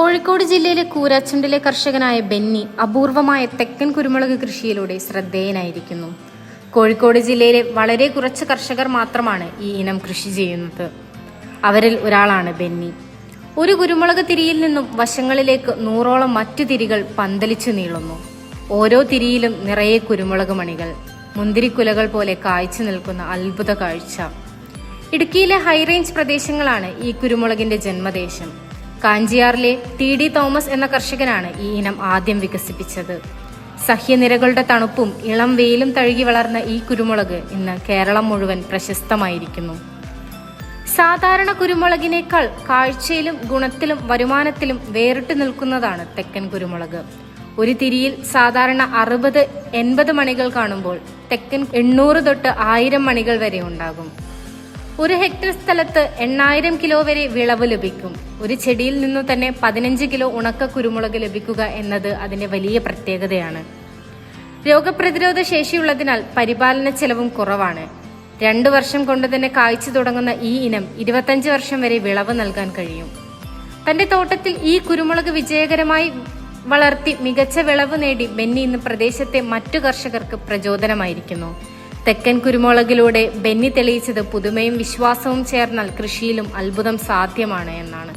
കോഴിക്കോട് ജില്ലയിലെ കൂരാച്ചുണ്ടിലെ കർഷകനായ ബെന്നി അപൂർവമായ തെക്കൻ കുരുമുളക് കൃഷിയിലൂടെ ശ്രദ്ധേയനായിരിക്കുന്നു. കോഴിക്കോട് ജില്ലയിലെ വളരെ കുറച്ച് കർഷകർ മാത്രമാണ് ഈ ഇനം കൃഷി ചെയ്യുന്നത്. അവരിൽ ഒരാളാണ് ബെന്നി. ഒരു കുരുമുളക് തിരിയിൽ നിന്നും വശങ്ങളിലേക്ക് 100ഓളം മറ്റു തിരികൾ പന്തലിച്ചു നീളുന്നു. ഓരോ തിരിയിലും നിറയെ കുരുമുളക് മണികൾ, മുന്തിരിക്കുലകൾ പോലെ കായ്ച്ചു നിൽക്കുന്ന അത്ഭുത കാഴ്ച. ഇടുക്കിയിലെ ഹൈറേഞ്ച് പ്രദേശങ്ങളാണ് ഈ കുരുമുളകിന്റെ ജന്മദേശം. കാഞ്ചിയാറിലെ ടി തോമസ് എന്ന കർഷകനാണ് ഈ ഇനം ആദ്യം വികസിപ്പിച്ചത്. സഹ്യനിരകളുടെ തണുപ്പും ഇളം വെയിലും തഴുകി വളർന്ന ഈ കുരുമുളക് ഇന്ന് കേരളം മുഴുവൻ പ്രശസ്തമായിരിക്കുന്നു. സാധാരണ കുരുമുളകിനേക്കാൾ കാഴ്ചയിലും ഗുണത്തിലും വരുമാനത്തിലും വേറിട്ട് നിൽക്കുന്നതാണ് തെക്കൻ കുരുമുളക്. ഒരു തിരിയിൽ സാധാരണ 60-80 മണികൾ കാണുമ്പോൾ തെക്കൻ 800 തൊട്ട് 1000 മണികൾ വരെ ഉണ്ടാകും. 1 ഹെക്ടർ സ്ഥലത്ത് 8000 കിലോ വരെ വിളവ് ലഭിക്കും. ഒരു ചെടിയിൽ നിന്നു തന്നെ 15 കിലോ ഉണക്ക കുരുമുളക് ലഭിക്കുക എന്നത് അതിന്റെ വലിയ പ്രത്യേകതയാണ്. രോഗപ്രതിരോധ ശേഷിയുള്ളതിനാൽ പരിപാലന ചെലവും കുറവാണ്. 2 വർഷം കൊണ്ട് തന്നെ കായ്ച്ചു തുടങ്ങുന്ന ഈ ഇനം 25 വർഷം വരെ വിളവ് നൽകാൻ കഴിയും. തന്റെ തോട്ടത്തിൽ ഈ കുരുമുളക് വിജയകരമായി വളർത്തി മികച്ച വിളവ് നേടി ബെന്നി ഇന്ന് പ്രദേശത്തെ മറ്റു കർഷകർക്ക് പ്രചോദനമായിരിക്കുന്നു. തെക്കൻ കുരുമുളകിലൂടെ ബെന്നി തെളിയിച്ചത് പുതുമയും വിശ്വാസവും ചേർന്നാൽ കൃഷിയിലും അത്ഭുതം സാധ്യമാണ് എന്നാണ്.